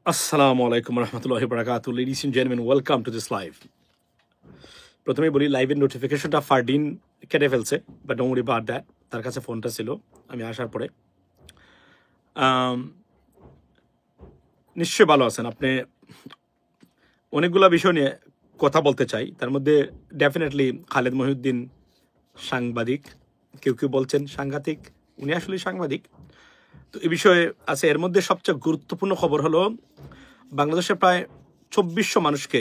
Assalamu alaikum warahmatullahi wabarakatuh. Ladies and gentlemen, welcome to this live. প্রথমেই বলি লাইভের নোটিফিকেশনটা ফারদিন কেটে ফেলছে, but don't worry about that. তার কাছে ফোনটা ছিল আমি আসার পরে। নিশ্চয়ই ভালো আছেন আপনি। অনেকগুলো বিষয় নিয়ে কথা বলতে চাই, তার মধ্যে ডেফিনেটলি খালেদ মহিউদ্দিন সাংবাদিক, কেউ কেউ বলছেন সাংঘাতিক, উনি আসলে সাংবাদিক। তো এই বিষয়ে আছে। এর মধ্যে সবচেয়ে গুরুত্বপূর্ণ খবর হলো বাংলাদেশে প্রায় 2400 মানুষকে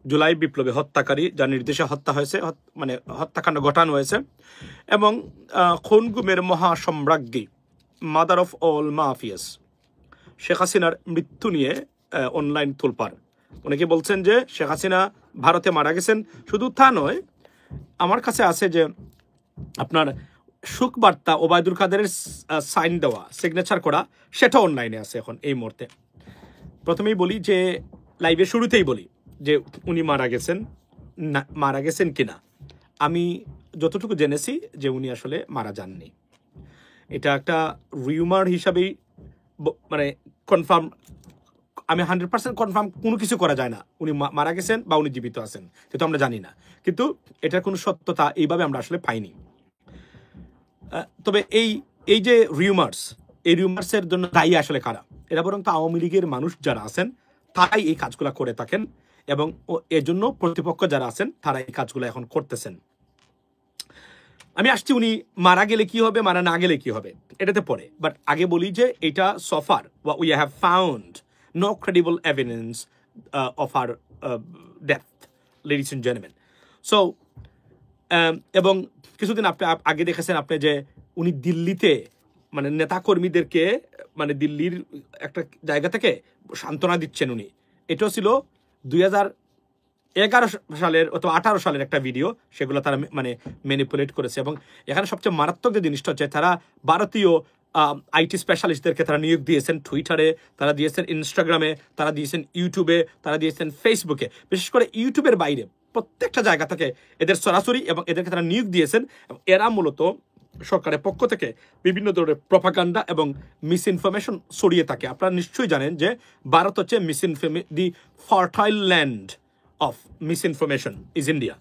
জুলাই বিপ্লবে হত্যাকারী যার নির্দেশে হত্যা হয়েছে, মানে হত্যাকাণ্ড ঘটানো হয়েছে, এবং খুন গুমের মহাসম্রাজ্ঞী mother of all mafias Sheikh হাসিনার মৃত্যু নিয়ে অনলাইন তোলপাড়। অনেকে বলছেন যে শেখ হাসিনা ভারতে মারা গেছেন। শুধু তা নয়, আমার কাছে আছে যে আপনার শোক বার্তা ওবায়দুল কাদেরের সাইন দেওয়া, সিগনেচার করা, সেটা অনলাইনে আছে এখন এই মুহূর্তে। প্রথমেই বলি যে লাইভের শুরুতেই বলি যে উনি মারা গেছেন কিনা। আমি যতটুকু জেনেছি যে উনি আসলে মারা যাননি। এটা একটা রিউমার হিসাবেই, মানে কনফার্ম, আমি 100% কনফার্ম কোনো কিছু করা যায় না উনি মারা গেছেন বা উনি জীবিত আছেন, কিন্তু আমরা জানি না। কিন্তু এটার কোনো সত্যতা এইভাবে আমরা আসলে পাইনি। তবে এই যে এই রিউমার্সের জন্য দায়ী আসলে কারা? এরা বরং তো আওয়ামী লীগের মানুষ যারা আছেন তারাই এই কাজগুলো করে থাকেন, এবং এর জন্য প্রতিপক্ষ যারা আছেন তারা এই কাজগুলো এখন করতেছেন। আমি আসছি উনি মারা গেলে কি হবে, মারা না গেলে কি হবে, এটাতে পরে। বাট আগে বলি যে এটা so far we have found no credible evidence of her death, ladies and gentleman. So এবং কিছুদিন আগে দেখেছেন আপনি যে উনি দিল্লিতে মানে নেতাকর্মীদেরকে, মানে দিল্লির একটা জায়গা থেকে সান্ত্বনা দিচ্ছেন উনি। এটাও ছিল 2011 সালের অথবা 18 সালের একটা ভিডিও, সেগুলো তারা মানে ম্যানিপুলেট করেছে। এবং এখানে সবচেয়ে মারাত্মক যে জিনিসটা হচ্ছে, তারা ভারতীয় আইটি স্পেশালিস্টদেরকে তারা নিয়োগ দিয়েছেন টুইটারে, তারা দিয়েছেন ইনস্টাগ্রামে, তারা দিয়েছেন ইউটিউবে, তারা দিয়েছেন ফেসবুকে। বিশেষ করে ইউটিউবের বাইরে প্রত্যেকটা জায়গা থেকে এদের সরাসরি এবং এদেরকে তারা নিয়োগ দিয়েছেন। এবং এরা মূলত সরকারের পক্ষ থেকে বিভিন্ন ধরনের প্রপাগান্ডা এবং মিস ইনফরমেশন ছড়িয়ে থাকে। আপনারা নিশ্চয়ই জানেন যে ভারত হচ্ছে the fertile land of misinformation is India.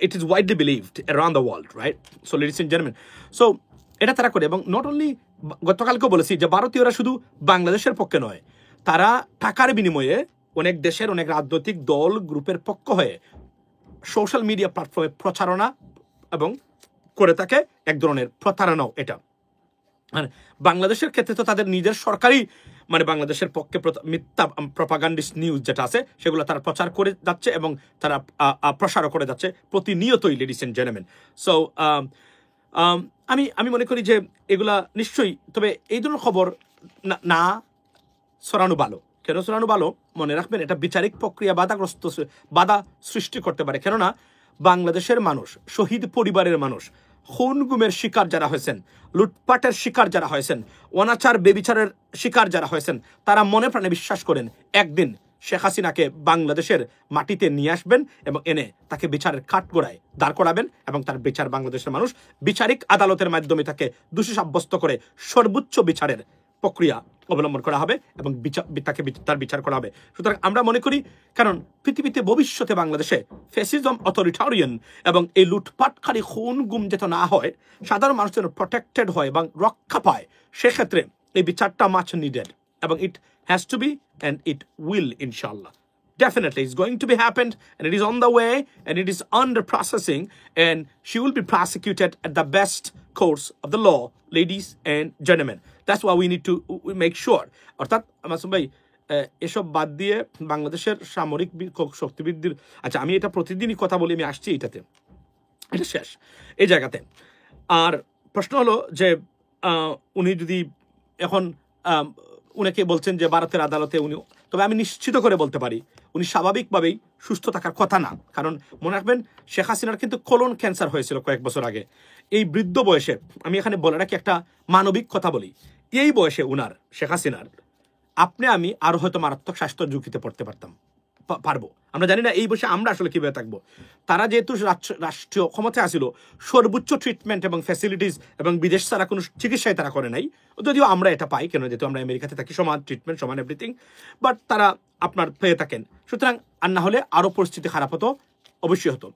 It is widely believed around the world, right? So ladies and gentlemen, so এটা তারা করে। এবং নট অনলি, গতকালকেও বলেছি যে ভারতীয়রা শুধু বাংলাদেশের পক্ষে নয়, তারা টাকার বিনিময়ে অনেক দেশের অনেক রাজনৈতিক দল গ্রুপের পক্ষ হয়ে সোশ্যাল মিডিয়া প্ল্যাটফর্মে প্রচারণা এবং করে থাকে এক ধরনের প্রতারণাও এটা। আর বাংলাদেশের ক্ষেত্রে তো তাদের নিজের সরকারি, মানে বাংলাদেশের পক্ষে মিথ্যা প্রপাগান্ডিস্ট নিউজ যেটা আছে সেগুলো তারা প্রচার করে যাচ্ছে এবং তারা প্রসারও করে যাচ্ছে প্রতিনিয়তই, লেডিস এন্ড জেন্টলম্যান। সো আমি মনে করি যে এগুলা নিশ্চয়ই, তবে এই ধরনের খবর না ছড়ানো ভালো। কেন ছড়ানো ভালো? মনে রাখবেন, এটা বিচারিক প্রক্রিয়া বাধা সৃষ্টি করতে পারে। কেননা বাংলাদেশের মানুষ, শহীদ পরিবারের মানুষ, খুন গুমের শিকার যারা হয়েছেন, লুটপাটের শিকার যারা হয়েছেন, অনাচার বেবিচারের শিকার যারা হয়েছেন, তারা মনে প্রাণে বিশ্বাস করেন একদিন শেখ হাসিনাকে বাংলাদেশের মাটিতে নিয়ে আসবেন এবং এনে তাকে বিচারের কাঠগড়ায় দাঁড় করাবেন, এবং তার বিচার বাংলাদেশের মানুষ বিচারিক আদালতের মাধ্যমে তাকে দোষী সাব্যস্ত করে সর্বোচ্চ বিচারের প্রক্রিয়া অবলম্বন করা হবে এবং তাকে তার বিচার করা হবে। সুতরাং আমরা মনে করি, কারণ পৃথিবীতে ভবিষ্যতে বাংলাদেশে ফ্যাসিজম, অথরিটারিয়ান এবং এই লুটপাটকারী খুন গুম যেন না হয়, সাধারণ মানুষ যেন প্রটেক্টেড হয় এবং রক্ষা পায়, সেক্ষেত্রে এই বিচারটা মাচ নিডেড, এবং it has to be and it will, ইনশাআল্লাহ। Definitely, it's going to be happened, and it is on the way, and it is under processing, and she will be prosecuted at the best course of the law, ladies and gentlemen. That's why we need to make sure. অর্থাৎ মাসুম ভাই, এসব বাদ দিয়ে বাংলাদেশের সামরিক শক্তিবৃদ্ধির, আচ্ছা আমি এটা প্রতিদিনই কথা বলি, আমি আসছি এটাতে, এটা শেষ এই জায়গাতে। আর প্রশ্ন হলো যে উনি যদি এখন উনাকে বলছেন যে ভারতের আদালতে উনি, তবে আমি নিশ্চিত করে বলতে পারি উনি স্বাভাবিকভাবেই সুস্থ থাকার কথা না। কারণ মনে রাখবেন, শেখ হাসিনার কিন্তু কোলন ক্যান্সার হয়েছিল কয়েক বছর আগে। এই বৃদ্ধ বয়সে, আমি এখানে বলে রাখি একটা মানবিক কথা বলি, এই বয়সে উনার, শেখ হাসিনার, আপনি আমি আরো হয়তো মারাত্মক স্বাস্থ্য ঝুঁকিতে পড়তে পারতাম। পারবো? আমরা জানি না এই বসে আমরা আসলে কিভাবে থাকবো। তারা যেহেতু রাষ্ট্রীয় ক্ষমতায় আসিল, সর্বোচ্চ ট্রিটমেন্ট এবং ফ্যাসিলিটিস এবং বিদেশ ছাড়া কোনো চিকিৎসায় তারা করে নাই, যদিও আমরা এটা পাই, কেন যেহেতু আমরা আমেরিকাতে থাকি, সমান ট্রিটমেন্ট, সমান এভরিথিং, বাট তারা আপনার পেয়ে থাকেন। সুতরাং আর না হলে আরও পরিস্থিতি খারাপ হতো, অবশ্যই হতো।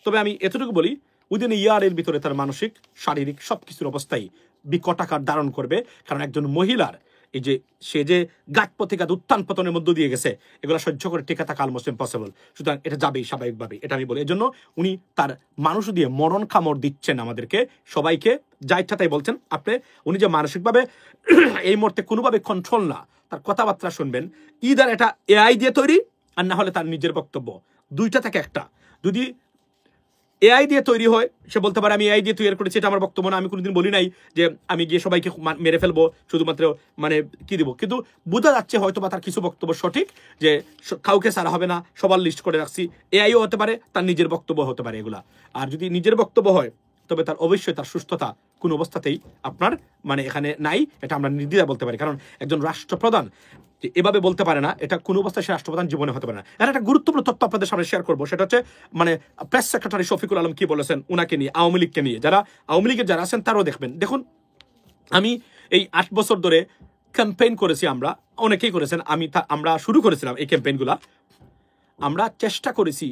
তবে আমি এতটুকু বলি, উইদিন ইয়ারের ভিতরে তার মানসিক, শারীরিক সব কিছুর অবস্থাই বিকট আকার ধারণ করবে। কারণ একজন মহিলার এই যে সে যে গাত প্রতিঘাত, উত্থান পতনের মধ্য দিয়ে গেছে, এগুলো সহ্য করে টিকে থাকা অলমোস্ট ইম্পসিবল। সুতরাং এটা যাবেই স্বাভাবিকভাবে, এটা আমি বলি। এজন্য উনি তার মানুষ দিয়ে মরণ কামড় দিচ্ছেন আমাদেরকে সবাইকে, যা ইচ্ছা তাই বলছেন। উনি যে মানসিকভাবে এই মুহূর্তে কোনোভাবে কন্ট্রোল না, তার কথাবার্তা শুনবেন, ইদার এটা এআই দিয়ে তৈরি, আর না হলে তার নিজের বক্তব্য, দুইটা থেকে একটা। যদি এআই দিয়ে তৈরি হয়, সে বলতে পারে আমি এআই দিয়ে তৈরি করেছি, এটা আমার বক্তব্য না, আমি কোনোদিন বলি নাই যে আমি গিয়ে সবাইকে মেরে ফেলবো, শুধুমাত্র মানে কি দিব। কিন্তু বোঝা যাচ্ছে হয়তো বা তার কিছু বক্তব্য সঠিক, যে কাউকে সারা হবে না, সবার লিস্ট করে রাখছি। এআইও হতে পারে, তার নিজের বক্তব্য হতে পারে এগুলা। আর যদি নিজের বক্তব্য হয়, তবে তার অবশ্যই তার সুস্থতা কোন অবস্থাতেই আপনার মানে এখানে নাই, এটা আমরা নির্দ্বিধায় বলতে পারি। কারণ একজন রাষ্ট্রপ্রধান এভাবে বলতে পারে না, এটা কোনো অবস্থায় সে রাষ্ট্রপ্রধান জীবনে হতে পারে না। আর একটা গুরুত্বপূর্ণ তথ্য আপনাদের সামনে শেয়ার করবো, সেটা হচ্ছে মানে প্রেস সেক্রেটারি শফিকুল আলম কি বলেছেন উনাকে নিয়ে, আওয়ামী লীগকে নিয়ে। যারা আওয়ামী লীগের যারা আছেন তারাও দেখবেন। দেখুন, আমি এই 8 বছর ধরে ক্যাম্পেইন করেছি, আমরা অনেকেই করেছেন, আমরা শুরু করেছিলাম এই ক্যাম্পেইনগুলা। আমরা চেষ্টা করেছি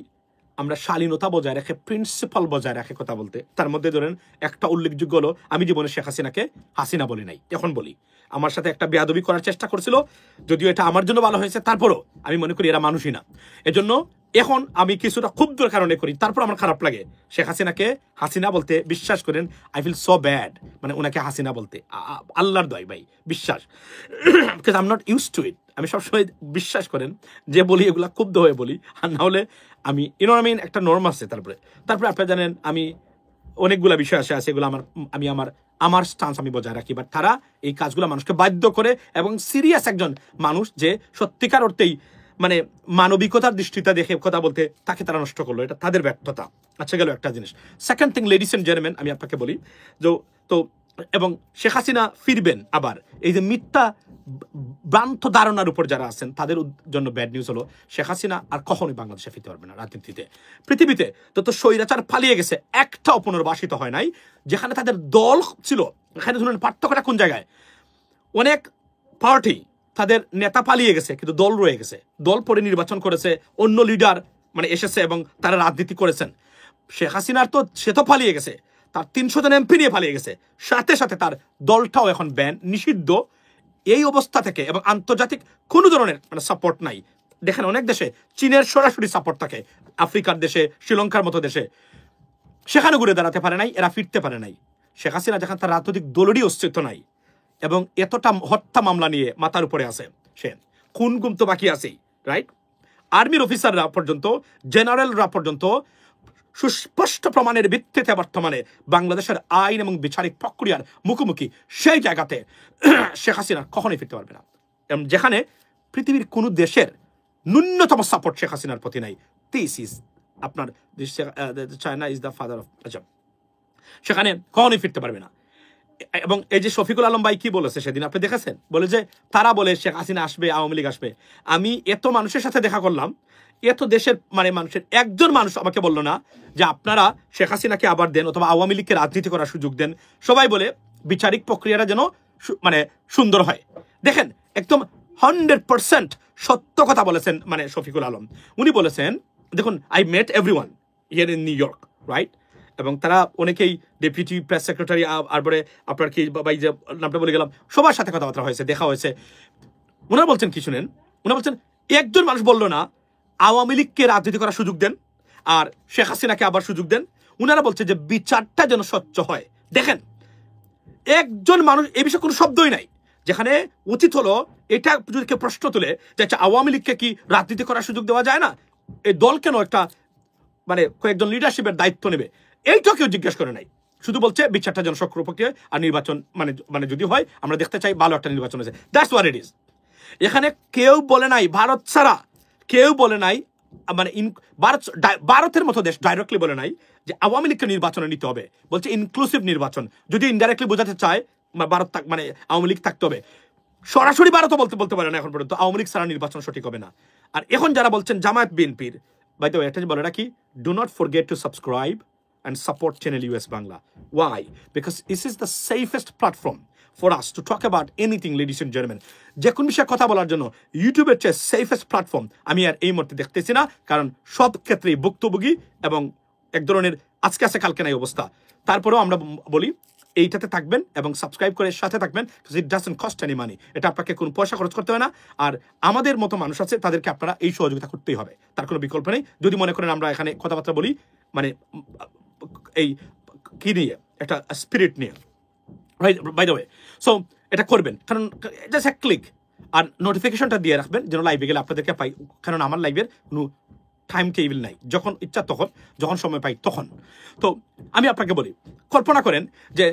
আমরা শালীনতা বজায় রেখে, প্রিন্সিপাল বজায় রেখে কথা বলতে। তার মধ্যে ধরেন একটা উল্লেখযোগ্য হলো, আমি জীবনে শেখ হাসিনাকে হাসিনা বলি নাই, এখন বলি। আমার সাথে একটা বেয়াদবি করার চেষ্টা করছিল, যদিও এটা আমার জন্য ভালো হয়েছে, তারপরও আমি মনে করি এরা মানুষই না। এজন্য এখন আমি কিছুটা ক্ষুব্ধর কারণে করি, তারপর আমার খারাপ লাগে শেখ হাসিনাকে হাসিনা বলতে। বিশ্বাস করেন, আই ফিল সো ব্যাড, মানে ওনাকে হাসিনা বলতে। আল্লাহর দয় ভাই, বিশ্বাস, because I am not use to it. আমি সবসময় বিশ্বাস করেন যে বলি এগুলা ক্ষুব্ধ হয়ে বলি, আর না হলে আমি ইনোনামিন একটা নর্ম আছে। তারপরে আপনারা জানেন আমি অনেকগুলা বিষয় আছে এগুলো আমার স্টান্স আমি বজায় রাখি। বাট তারা এই কাজগুলো মানুষকে বাধ্য করে, এবং সিরিয়াস একজন মানুষ যে সত্যিকার অর্থেই মানে মানবিকতার দৃষ্টিতে দেখে কথা বলতে, তাকে তারা নষ্ট করলো, এটা তাদের ব্যর্থতা। আচ্ছা, গেল একটা জিনিস। Second thing, ladies and gentleman, আমি আপনাকে বলি তো এবং শেখ হাসিনা ফিরবেন আবার, এই যে মিথ্যা ভ্রান্ত ধারণার উপর যারা আছেন তাদের জন্য ব্যাড নিউজ হলো, শেখ হাসিনা আর কখনোই বাংলাদেশে ফিরতে পারবে না। রাজনীতিতে, পৃথিবীতে যত স্বৈরাচার পালিয়ে গেছে, একটাও পুনর্বাসিত হয় নাই। যেখানে তাদের দল ছিল, এখানে ধরুন পার্থক্যটা কোন জায়গায়, অনেক পার্টি তাদের নেতা পালিয়ে গেছে, কিন্তু দল রয়ে গেছে। দল পরে নির্বাচন করেছে, অন্য লিডার মানে এসেছে এবং তারা রাজনীতি করেছেন। শেখ হাসিনার তো সে তো পালিয়ে গেছে, তার 300 জন এমপি নিয়ে পালিয়ে গেছে, সাথে সাথে তার দলটাও এখন ব্যান, নিষিদ্ধ। এই অবস্থা থেকে এবং আন্তর্জাতিক কোনো ধরনের মানে সাপোর্ট নাই। দেখেন অনেক দেশে চীনের সরাসরি সাপোর্ট থাকে, আফ্রিকার দেশে, শ্রীলঙ্কার মতো দেশে, সেখানে ঘুরে দাঁড়াতে পারে নাই, এরা ফিরতে পারে নাই। শেখ হাসিনা যখন তার রাজনৈতিক দলেরই অস্তিত্ব নাই এবং এতটা হত্যা মামলা নিয়ে মাথার উপরে আছে, সে খুন গুম তো বাকি আছেই, রাইট? আর্মির অফিসাররা পর্যন্ত, জেনারেলরা পর্যন্ত সুস্পষ্ট প্রমাণের ভিত্তিতে বর্তমানে বাংলাদেশের আইন এবং বিচারিক প্রক্রিয়ার মুখোমুখি। সেই জায়গাতে শেখ হাসিনা কখনোই ফিরতে পারবে না, এবং যেখানে পৃথিবীর কোনো দেশের ন্যূনতম সাপোর্ট শেখ হাসিনার প্রতি নাই। দিস ইজ আপনার China is the father of, আচ্ছা, সেখানে কখনোই ফিরতে পারবে না। এবং এই যে শফিকুল আলম ভাই কি বলেছে সেদিন, আপনি দেখেছেন, বলে যে তারা বলে শেখ হাসিনা আসবে, আওয়ামী লীগ আসবে। আমি এত মানুষের সাথে দেখা করলাম, এত দেশের মানে মানুষের একজন মানুষ আমাকে বলল না যে আপনারা শেখ হাসিনাকে আবার দেন অথবা আওয়ামী লীগকে রাজনীতি করার সুযোগ দেন। সবাই বলে বিচারিক প্রক্রিয়াটা যেন মানে সুন্দর হয়। দেখেন, একদম 100% সত্য কথা বলেছেন মানে শফিকুল আলম। উনি বলেছেন, দেখুন, I met everyone here in new York, right? এবং তারা অনেকেই ডেপুটি প্রেস সেক্রেটারি, তারপরে আপনার কি বাবাই যে নামটা বলে গেলাম, সবার সাথে কথাবার্তা হয়েছে, দেখা হয়েছে। ওনারা বলছেন কি শুনেন, ওনারা বলছেন একজন মানুষ বললো না আওয়ামী লীগকে রাজনীতি করার সুযোগ দেন আর শেখ হাসিনাকে আবার সুযোগ দেন। ওনারা বলছে যে বিচারটা যেন স্বচ্ছ হয়। দেখেন, একজন মানুষ এই বিষয়ে কোনো শব্দই নাই। যেখানে উচিত হলো এটা যদি কেউ প্রশ্ন তুলে যে আচ্ছা, আওয়ামী লীগকে কি রাজনীতি করার সুযোগ দেওয়া যায় না, এই দল কেন একটা মানে কয়েকজন লিডারশিপের দায়িত্ব নেবে, এইটাও কেউ জিজ্ঞেস করে নাই। শুধু বলছে বিচারটা যেন সক্রিয় আর নির্বাচন মানে যদি হয় আমরা দেখতে চাই ভালো একটা নির্বাচন হয়েছে। That's what it is. এখানে কেউ বলে নাই, ভারত ছাড়া কেউ বলে নাই, মানে ভারতের মতো দেশ ডাইরেক্টলি বলে নাই যে আওয়ামী লীগকে নির্বাচনে নিতে হবে। বলছে ইনক্লুসিভ নির্বাচন। যদি ইনডাইরেক্টলি বোঝাতে চায় ভারত মানে আওয়ামী লীগ থাকতে হবে, সরাসরি ভারতও বলতে পারে না এখন পর্যন্ত আওয়ামী লীগ ছাড়া নির্বাচন সঠিক হবে না। আর এখন যারা বলছেন জামায়াত বিএনপির, বাই দ্য ওয়ে একটা বলে রাখি, do not forget to subscribe and support channel US Bangla. Why? Because this is the safest platform for us to talk about anything, ladies and gentlemen. যে কোন বিষয়ে কথা বলার জন্য ইউটিউবের চেয়ে সেফেস্ট প্ল্যাটফর্ম আমি আর এই মুহূর্তে দেখতেছি না, কারণ সব ক্ষেত্রেই ভুক্তভোগী এবং এক ধরনের আজকে আছে কালকে নাই অবস্থা। তারপরেও আমরা বলি এইটাতে থাকবেন এবং সাবস্ক্রাইব করে সাথে থাকবেন, it doesn't cost any money. এটা আপনাকে কোনো পয়সা খরচ করতে হবে না। আর আমাদের মতো মানুষ আছে, তাদেরকে আপনারা এই সহযোগিতা করতেই হবে, তার কোনো বিকল্প নেই। যদি মনে করেন আমরা এখানে কথাবার্তা বলি মানে এই কি নিয়ে, একটা স্পিরিট নিয়ে, right, by the way. So এটা করবেন, কারণ জাস্ট এক ক্লিক আর নোটিফিকেশনটা দিয়ে রাখবেন যেন লাইভে গেলে আপনাদেরকে পাই, কারণ আমার লাইভের কোনো টাইম টেবিল নাই, যখন ইচ্ছা তখন, যখন সময় পাই তখন। তো আমি আপনাকে বলি, কল্পনা করেন যে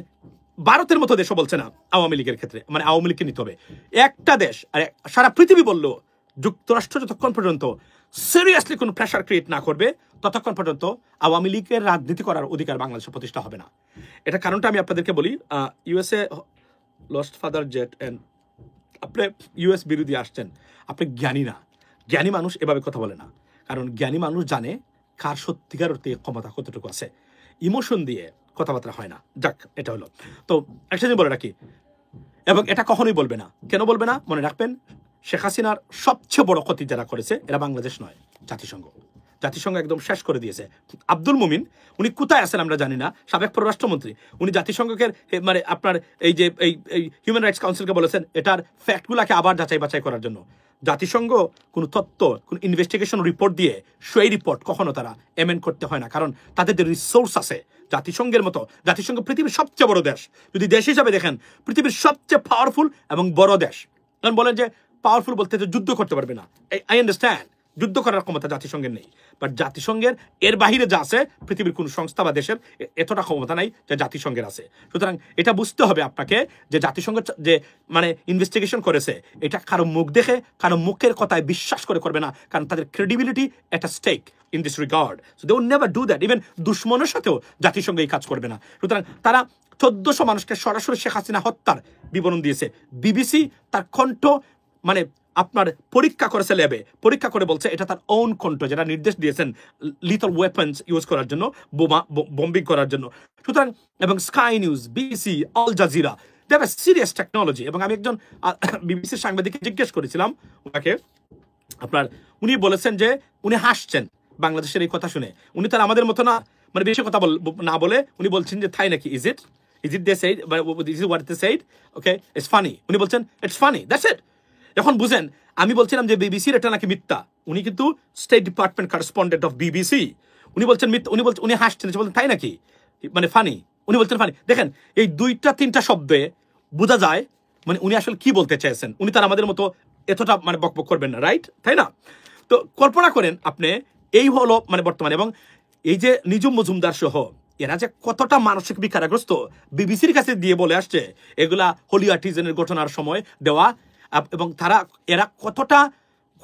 ভারতের মতো দেশও বলছে না আওয়ামী লীগের ক্ষেত্রে, মানে আওয়ামী লীগকে নিতে হবে। একটা দেশ, আর সারা পৃথিবী বললো যুক্তরাষ্ট্র যতক্ষণ পর্যন্ত সিরিয়াসলি কোনো প্রেশার ক্রিয়েট না করবে ততক্ষণ পর্যন্ত আওয়ামী লীগের রাজনীতি করার অধিকার বাংলাদেশে প্রতিষ্ঠা হবে না। এটা কারণটা আমি আপনাদেরকে বলি, USA lost father jet and আপনি ইউএস বিরোধী আসছেন, আপনি জ্ঞানী না। জ্ঞানী মানুষ এভাবে কথা বলে না, কারণ জ্ঞানী মানুষ জানে কার সত্যিকার অর্থে ক্ষমতা কতটুকু আছে, ইমোশন দিয়ে কথাবার্তা হয় না। যাক, এটা হলো। তো একটা জিনিস বলে রাখি, এবং এটা কখনোই বলবে না। কেন বলবে না? মনে রাখবেন, শেখ হাসিনার সবচেয়ে বড় ক্ষতি যারা করেছে এরা বাংলাদেশ নয়, জাতিসংঘ। জাতিসংঘ একদম শেষ করে দিয়েছে। আব্দুল মুমিন, উনি কোথায় আছেন আমরা জানি না, সাবেক পররাষ্ট্রমন্ত্রী, উনি জাতিসংঘকে মানে আপনার এই যে এই হিউম্যান রাইটস কাউন্সিলকে বলেছেন এটার ফ্যাক্টগুলোকে আবার যাচাই বাছাই করার জন্য। জাতিসংঘ কোনো তথ্য, কোনো ইনভেস্টিগেশন রিপোর্ট দিয়ে সেই রিপোর্ট কখনো তারা এমেন্ড করতে হয় না, কারণ তাদের যে রিসোর্স আছে জাতিসংঘের মতো। জাতিসংঘ পৃথিবীর সবচেয়ে বড় দেশ, যদি দেশ হিসাবে দেখেন পৃথিবীর সবচেয়ে পাওয়ারফুল এবং বড় দেশ। কারণ বলেন যে পাওয়ারফুল বলতে যে যুদ্ধ করতে পারবে না, আই আন্ডারস্ট্যান্ড, যুদ্ধ করার ক্ষমতা জাতিসংঘের নেই, বাট জাতিসংঘের এর বাহিরে যা আছে পৃথিবীর কোন সংস্থা বা দেশের এতটা ক্ষমতা নাই যে জাতিসংঘের আছে। সুতরাং এটা বুঝতে হবে আপনাকে যে জাতিসংঘ যে মানে ইনভেস্টিগেশন করেছে, এটা কারো মুখ দেখে, কারো মুখের কথায় বিশ্বাস করে করবে না, কারণ তাদের ক্রেডিবিলিটি একটা stake in this regard. So they will never do that. Even দুশ্মনের সাথেও জাতিসংঘ এই কাজ করবে না। সুতরাং তারা 1400 মানুষকে সরাসরি শেখ হাসিনা হত্যার বিবরণ দিয়েছে। বিবিসি তার কণ্ঠ মানে আপনার পরীক্ষা করেছে, ল্যাবে পরীক্ষা করে বলছে এটা তার ওন কণ্ঠ, যেটা নির্দেশ দিয়েছেন লিথল ওয়েপন্স ইউজ করার জন্য, বোমা বম্বিং করার জন্য। সুতরাং এবং Sky News, BBC, Al Jazeera, they have a serious technology. এবং আমি একজন বিবিসির সাংবাদিককে জিজ্ঞেস করেছিলাম ওনাকে, আপনার উনি বলেছেন যে উনি হাসছেন বাংলাদেশের এই কথা শুনে। উনি তার আমাদের মতো না, মানে বেশি কথা না বলে উনি বলছেন যে তাই নাকি, is it they said, this is what they said, okay it's funny. উনি বলছেন ইটস ফানি, দ্যাটস ইট। এখন বুঝেন, আমি বলছিলাম যে বিবিসির এটা নাকি মিথ্যা, উনি কিন্তু state department correspondent of BBC, উনি বলছেন মিথ্যা, উনি হাসছেন, বলছেন তাই নাকি, মানে ফানি, উনি বলছেন ফানি। দেখেন এই 2-3টা শব্দে বোঝা যায় মানে উনি আসলে কি বলতে চাইছেন। উনি তার আমাদের মতো এতটা মানে বকবক করবেন না, রাইট, তাই না? তো কল্পনা করেন আপনি, এই হলো মানে বর্তমানে। এবং এই যে নিজুম মজুমদার সহ এরা যে কতটা মানসিক বিকারগ্রস্ত, বিবিসির কাছে দিয়ে বলে আসছে এগুলা হোলি আর্টিজানের ঘটনার সময় দেওয়া, এবং এরা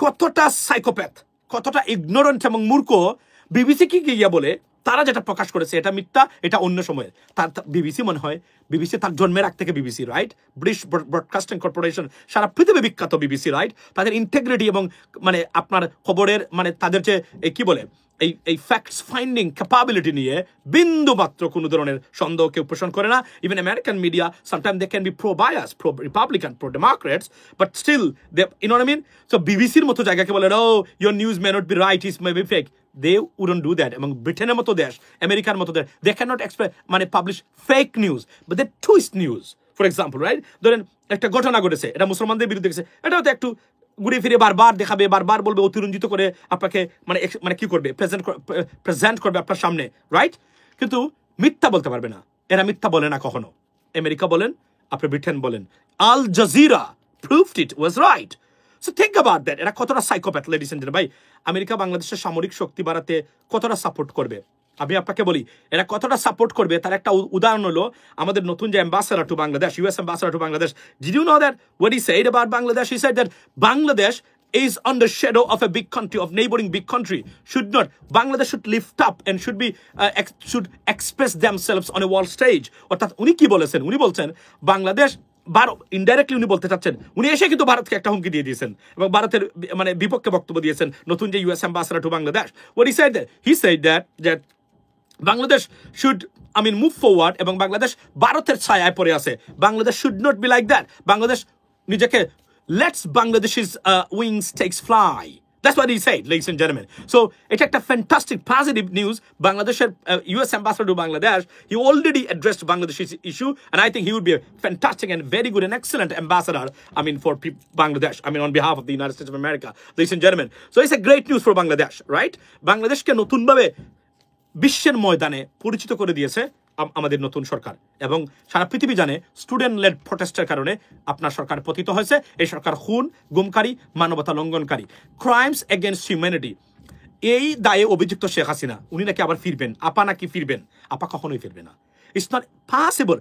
কতটা সাইকোপ্যাথ, কতটা ইগনোরেন্ট এবং মূর্খ। বিবিসি কি গিয়া বলে তারা যেটা প্রকাশ করেছে এটা মিথ্যা, এটা অন্য সময়ের। তার বিবিসি মনে হয়, বিবিসি তার জন্মের আগ থেকে BBC, right, British Broadcasting Corporation, সারা পৃথিবী বিখ্যাত বিবিসি, রাইট। তাদের ইন্টেগ্রিটি এবং মানে আপনার খবরের মানে তাদের যে কি বলে এই ফ্যাক্টস ফাইন্ডিং ক্যাপাবিলিটি নিয়ে বিন্দু মাত্র কোনো ধরনের সন্দেহ কেউ পোষণ করে না। Even American media sometime they can be pro bias, pro Republican, pro Democrats, but still they, you know what I mean. So বিবিসির মতো জায়গাকে বলে oh your news may not be right, is may be fake, they wouldn't do that. এবং ব্রিটেনের মতো দেশ, আমেরিকার মতো দেশ, they cannot মানে publish fake news, but they twist news. For example, right, ধরেন একটা ঘটনা ঘটেছে, এটা মুসলমানদের বিরুদ্ধে গেছে, এটা হয়তো একটু ঘুরে ফিরে বারবার দেখাবে, বারবার বলবে, অতিরঞ্জিত করে আপনাকে মানে কি করবে, প্রেজেন্ট করবে আপনার সামনে, রাইট। কিন্তু মিথ্যা বলতে পারবে না, এরা মিথ্যা বলে না কখনো। আমেরিকা বলেন, আপনি ব্রিটেন বলেন, Al Jazeera proved it was right. So think about that. এরা কতটা সাইকোপ্যাথ, লেডিস এন্ড জেন্টলম্যান। ভাই, আমেরিকা বাংলাদেশের সামরিক শক্তি বাড়াতে কতটা সাপোর্ট করবে আমি আপনাকে বলি, এরা কতটা সাপোর্ট করবে তার একটা উদাহরণ হলো আমাদের নতুন যে ambassador to Bangladesh, US ambassador to Bangladesh. Did you know that what he said about Bangladesh? He said that Bangladesh is under shadow of a big country, of neighboring big country. Bangladesh should lift up and should express themselves on a world stage. অর্থাৎ উনি কি বলেছেন? উনি বলছেন Bangladesh indirectly উনি বলতে চাচ্ছেন, উনি এসে কিন্তু ভারতকে একটা হুমকি দিয়ে দিয়েছেন এবং ভারতের মানে বিপক্ষে বক্তব্য দিয়েছেন নতুন যে US ambassador to Bangladesh. What he said that Bangladesh should move forward, এবং বাংলাদেশ ভারতের ছায়ায় পড়ে আছে। Bangladesh should not be like that. Bangladesh নিজেকে let's Bangladeshis wings takes fly. That's what he said, ladies and gentlemen. So it's a fantastic positive news. Bangladesh's US ambassador to Bangladesh, he already addressed Bangladesh's issue, and I think he would be a fantastic and very good and excellent ambassador, for Bangladesh, on behalf of the United States of America, ladies and gentlemen. So it's a great news for Bangladesh, right? Bangladesh ke notun bhabe বিশ্বের ময়দানে পরিচিত করে দিয়েছে আমাদের নতুন সরকার, এবং সারা পৃথিবী জানে স্টুডেন্ট লেড প্রটেস্টের কারণে আপনার সরকার পতিত হয়েছে। এই সরকার খুন, গুমকারী, মানবতা লঙ্ঘনকারী, ক্রাইমস এগেনস্ট হিউম্যানিটি, এই দায়ে অভিযুক্ত শেখ হাসিনা উনি নাকি আবার ফিরবেন। আপা নাকি ফিরবেন? আপা কখনোই ফিরবে না। It's not possible.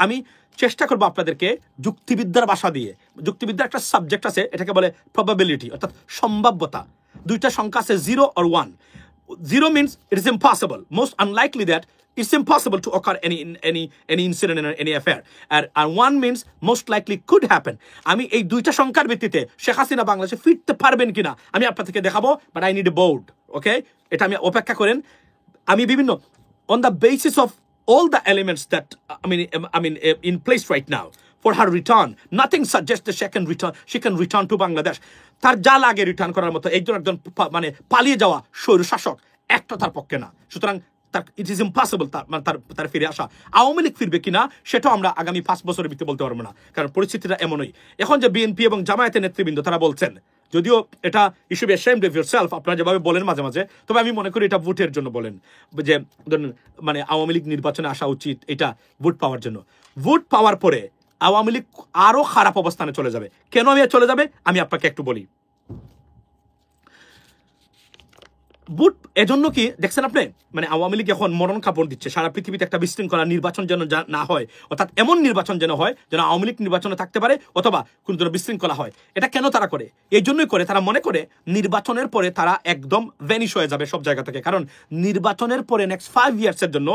আমি চেষ্টা করবো আপনাদেরকে যুক্তিবিদ্যার ভাষা দিয়ে, যুক্তিবিদ্যার একটা সাবজেক্ট আছে, এটাকে বলে প্রবাবিলিটি, অর্থাৎ সম্ভাব্যতা। দুইটা সংখ্যা আছে 0 or 1. 0 means it is impossible, most unlikely that it's impossible to occur any incident in any affair, and 1 means most likely could happen. আমি এই দুইটা সংখ্যার ভিত্তিতে শেখ হাসিনা বাংলাদেশে ফিরতে পারবেন কিনা আমি আপনাদেরকে দেখাবো, but I need a board, okay? এটা আমি অপেক্ষা করেন। আমি বিভিন্ন on the basis of all the elements that in place right now for her return, nothing suggests that she can return to Bangladesh. তার যা লাগে রিটার্ন করার মতো একজন পালিয়ে যাওয়া স্বৈরশাসক একটা তার পক্ষে না। সুতরাং ইট ইজ ইম্পসিবল তার ফিরে আসা। আওয়ামী লীগ ফিরবে কিনা সেটাও আমরা আগামী 5 বছরের ভিতরে বলতে পারবো না, কারণ পরিস্থিতিটা এমনই। এখন যে বিএনপি এবং জামায়াতের নেতৃবৃন্দ তারা বলছেন, যদিও এটা issue B ashamed of yourself, আপনারা যেভাবে বলেন মাঝে মাঝে, তবে আমি মনে করি এটা ভোটের জন্য বলেন, যে ধরুন আওয়ামী লীগ নির্বাচনে আসা উচিত, এটা ভোট পাওয়ার জন্য। ভোট পাওয়ার পরে আওয়ামী লীগ আরো খারাপ অবস্থানে চলে যাবে। কেন চলে যাবে আমি আপনাকে একটু বলি। বুট এজন্য কি দেখছেন আপনি, আওয়ামী লীগ এখন মরণ কাপড় দিচ্ছে সারা পৃথিবীতে একটা বিশৃঙ্খলা নির্বাচন যেন না হয়, অর্থাৎ এমন নির্বাচন যেন হয় যেন আওয়ামী লীগ নির্বাচনে থাকতে পারে অথবা কোন ধরনের বিশৃঙ্খলা হয়। এটা কেন তারা করে? এই জন্যই করে, তারা মনে করে নির্বাচনের পরে তারা একদম ভ্যানিশ হয়ে যাবে সব জায়গা থেকে, কারণ নির্বাচনের পরে নেক্সট 5 ইয়ার্সের জন্য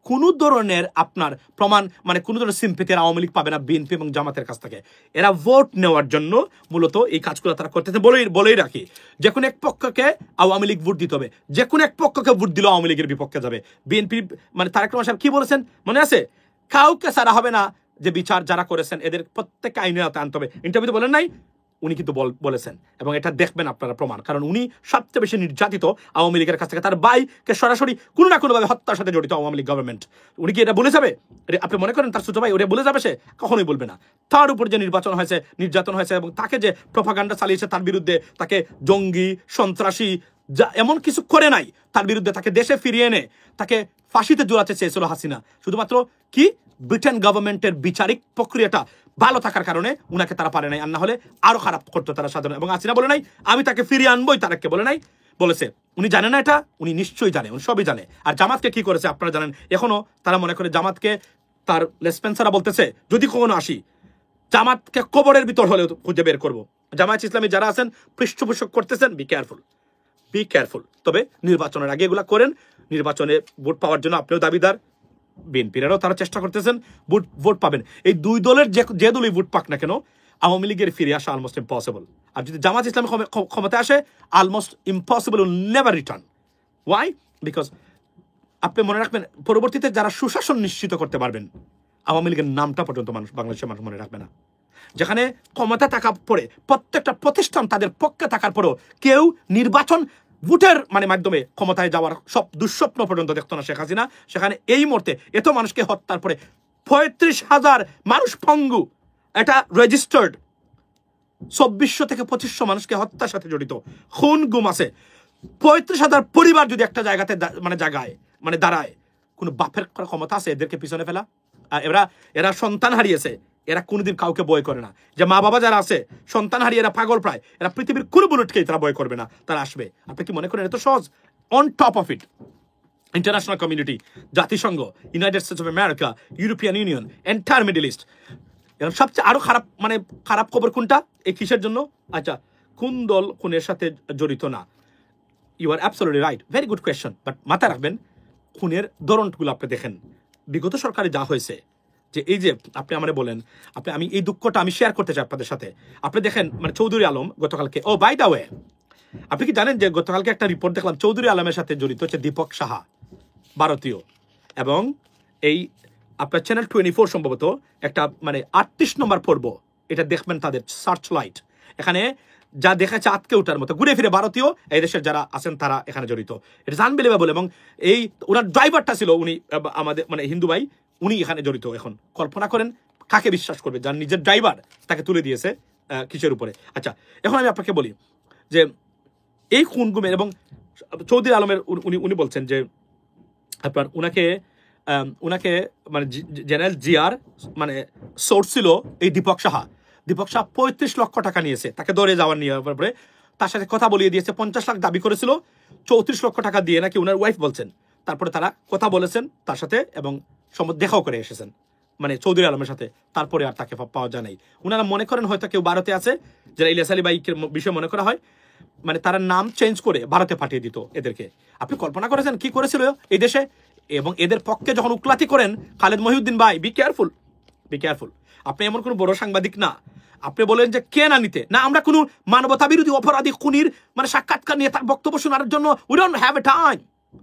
কোনো ধরনের আপনার প্রমাণ কোনো ধরনের সিম্পেথি আওয়ামী লীগ পাবে না বিএনপি এবং জামাতের কাছ থেকে। এরা ভোট নেওয়ার জন্য মূলত এই কাজগুলো তারা করতেছে। বলেই রাখি, যে কোনো এক পক্ষকে আওয়ামী লীগ ভোট দিতে হবে, যে কোনো এক পক্ষকে ভোট দিলেও আওয়ামী লীগের বিপক্ষে যাবে। বিএনপি তারেক রহমান সাহেব কি বলেছেন মনে আছে? কাউকে ছাড়া হবে না, যে বিচার যারা করেছেন এদের প্রত্যেককে আইনে আনতে হবে। ইন্টারভিউতে বলেন নাই? উনি কিন্তু বলেছেন, এবং এটা দেখবেন আপনারা প্রমাণ, কারণ উনি সবচেয়ে বেশি নির্যাতিত আওয়ামী লীগের কাছ থেকে। তার ভাইকে সরাসরি কোনো না কোনোভাবে হত্যার সাথে জড়িত আওয়ামী লীগ গভর্নমেন্ট। উনি কি এটা বলে যাবে? আপনি মনে করেন তার ছোট ভাই ওটা বলে যাবে? সে কখনোই বলবে না। তার উপর যে নির্বাচন হয়েছে, নির্যাতন হয়েছে, এবং তাকে যে প্রপাগান্ডা চালিয়েছে তার বিরুদ্ধে, তাকে জঙ্গি, সন্ত্রাসী, যা এমন কিছু করে নাই তার বিরুদ্ধে, তাকে দেশে ফিরিয়ে এনে তাকে ফাঁসিতে জোড়াতে চেয়েছিল হাসিনা। শুধুমাত্র কি ব্রিটেন গভর্নমেন্টের বিচারিক প্রক্রিয়াটা ভালো থাকার কারণে উনাকে তারা পারে নাই, আর না হলে আরো খারাপ করতো তারা সাধারণ। এবং হাসিনা বলে নাই আমি তাকে ফিরিয়ে আনবোই, তারাকে বলে নাই, বলেছে। উনি জানে না এটা? উনি নিশ্চয়ই জানে, উনি সবই জানে। আর জামাতকে কি করেছে আপনারা জানেন। এখনো তারা মনে করে জামাতকে, তার লেসপেন্সাররা বলতেছে যদি কখনো আসি জামাতকে কবরের ভিতর হলেও খুঁজে বের করবো। জামায়াত ইসলামী যারা আছেন পৃষ্ঠপোষক করতেছেন, বি কেয়ারফুল। তবে নির্বাচনের আগে এগুলা করেন, নির্বাচনে ভোট পাওয়ার জন্য আপনিও দাবিদার, বিএনপিরাও তারা চেষ্টা করতেছেন ভোট পাবেন। এই দুই দলের যে দলই ভোট পাক না কেন, আওয়ামী লীগের ফিরে আসা অলমোস্ট ইম্পসিবল। আর যদি জামাত ইসলাম ক্ষমতায় আসে, almost impossible, will never return. Why? Because আপনি মনে রাখবেন, পরবর্তীতে যারা সুশাসন নিশ্চিত করতে পারবেন, আওয়ামী লীগের নামটা পর্যন্ত বাংলাদেশের মানুষ মনে রাখবে না। যেখানে ক্ষমতা থাকার পরে প্রত্যেকটা প্রতিষ্ঠান তাদের পক্ষে থাকার পরেও কেউ নির্বাচন ভোটের মাধ্যমে ক্ষমতায় যাওয়ার সব দুঃস্বপ্ন পর্যন্ত দেখতো না শেখ হাসিনা। সেখানে এই মুহূর্তে এত মানুষকে হত্যার পরে 35,000 মানুষ পঙ্গু, এটা রেজিস্টার্ড। 2400 থেকে 2500 মানুষকে হত্যার সাথে জড়িত, খুন গুম আছে। 35,000 পরিবার যদি একটা জায়গাতে জায়গায় দাঁড়ায়, কোনো বাপের ক্ষমতা আছে এদেরকে পিছনে ফেলা? এরা সন্তান হারিয়েছে, এরা কোনোদিন কাউকে ভয় করে না। যে মা বাবা যারা আছে সন্তান হারিয়ে এরা পাগল প্রায়, এরা পৃথিবীর কোনো বুলেটকেই তারা ভয় করবে না, তারা আসবে। আপনি কি মনে করেন এত সহজ? On top of it international community, জাতিসংঘ, United States of America, European Union, entire Middle East. এরকম সবচেয়ে আরো খারাপ খবর কোনটা? এই কিসের জন্য? আচ্ছা, কোন দল খুনের সাথে জড়িত না? You are absolutely right, very good question. But মাথায় রাখবেন, খুনের ধরনগুলো আপনি দেখেন, বিগত সরকারে যা হয়েছে, যে এই যে আপনি আমারে বলেন, আমি এই দুঃখটা আমি শেয়ার করতে চাই আপনাদের সাথে। আপনি দেখেন মানে চৌধুরী আলম গতকালকে, ও বাই দা ওয়ে, আপনি কি জানেন যে গতকালকে একটা রিপোর্ট দেখলাম চৌধুরী আলমের সাথে জড়িত হচ্ছে দীপক সাহা, ভারতীয়, এবং এই আপনার চ্যানেল 24 সম্ভবত একটা মানে 38 নম্বর পর্ব, এটা দেখবেন তাদের সার্চ লাইট, এখানে যা দেখাচ্ছে আটকে ওঠার মতো, ঘুরে ফিরে ভারতীয় এই দেশের যারা আছেন তারা এখানে জড়িত, এটা আনবিলিভেবল। এবং এই ওনার ড্রাইভারটা ছিল উনি আমাদের মানে হিন্দু ভাই, উনি এখানে জড়িত। এখন কল্পনা করেন কাকে বিশ্বাস করবে যার নিজের ড্রাইভার তাকে তুলে দিয়েছে কিসের উপরে। আচ্ছা, এখন আমি আপনাকে বলি যে এই খুন গুমের, এবং চৌধুরী আলমের উনি বলছেন যে আপনার উনাকে মানে জেনারেল জিয়ার মানে সোর্স ছিল এই দীপক সাহা। দীপক সাহা 35 লক্ষ টাকা নিয়েছে তাকে ধরে যাওয়ার নিয়ে, পরে তার সাথে কথা বলিয়ে দিয়েছে, 50 লাখ দাবি করেছিল, 34 লক্ষ টাকা দিয়ে নাকি উনার ওয়াইফ বলছেন। তারপরে তারা কথা বলেছেন তার সাথে এবং দেখাও করে এসেছেন মানে চৌধুরী আলমের সাথে, তারপরে আর তাকে পাওয়া যায় নাই। উনারা মনে করেন হয়তো কেউ ভারতে আছে, যারা ইলিয়াস আলী ভাইয়ের বিষয়ে মনে করা হয়, মানে তারা নাম চেঞ্জ করে ভারতে পাঠিয়ে দিত এদেরকে। আপনি কল্পনা করেছেন কি করেছিল এই দেশে? এবং এদের পক্ষে যখন উকলাতি করেন খালেদ মহিউদ্দিন ভাই, বি কেয়ারফুল, বি কেয়ারফুল। আপনি এমন কোনো বড় সাংবাদিক না, আপনি বলেন যে কে না নিতে না, আমরা কোনো মানবতা বিরোধী অপরাধী খুনির মানে সাক্ষাৎকার নিয়ে তার বক্তব্য শোনার জন্য we don't have a time.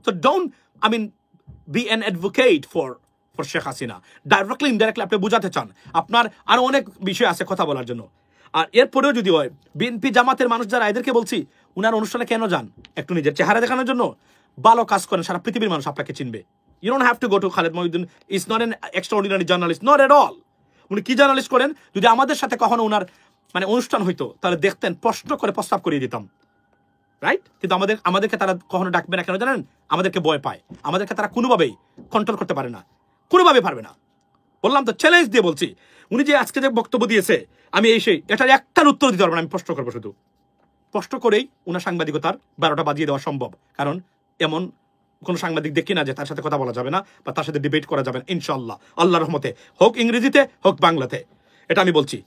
So don't be an advocate for Sheikh Hasina. Directly indirectly আপনি বুঝাতে চান, আপনার আরো অনেক বিষয় আছে কথা বলার জন্য। আর এরপরেও যদি হয় বিএনপি জামাতের মানুষ যারা, এদেরকে বলছি উনার অনুষ্ঠানে কেন যান? একটু নিজের চেহারা দেখানোর জন্য? ভালো কাজ করেন, সারা পৃথিবীর মানুষ আপনাকে চিনবে। You don't have to go to Khaled Mohiuddin, is not an extraordinary journalist, not at all. উনি কি জার্নালিস্ট করেন? যদি আমাদের সাথে কখনো ওনার মানে অনুষ্ঠান হইতো তাহলে দেখতেন প্রশ্ন করে প্রস্তাব করিয়ে দিতাম, রাইট? কিন্তু আমাদেরকে তারা কখনো ডাকবে না কেন জানেন? আমাদেরকে ভয় পায়, আমাদেরকে তারা কোনোভাবেই কন্ট্রোল করতে পারে না, কোনোভাবে পারবে না। বললাম তো, চ্যালেঞ্জ দিয়ে বলছি। উনি যে আজকে যে বক্তব্য দিয়েছে, আমি এই সেই এটার একটার উত্তর দিতে পারবো না, আমি প্রশ্ন করবো শুধু। প্রশ্ন করেই উনার সাংবাদিকতার 12টা বাজিয়ে দেওয়া সম্ভব, কারণ এমন কোন সাংবাদিক দেখি না যে তার সাথে কথা বলা যাবে না বা তার সাথে ডিবেট করা যাবে না, ইনশাল্লাহ, আল্লাহর রহমতে, হোক ইংরেজিতে হোক বাংলাতে, এটা আমি বলছি।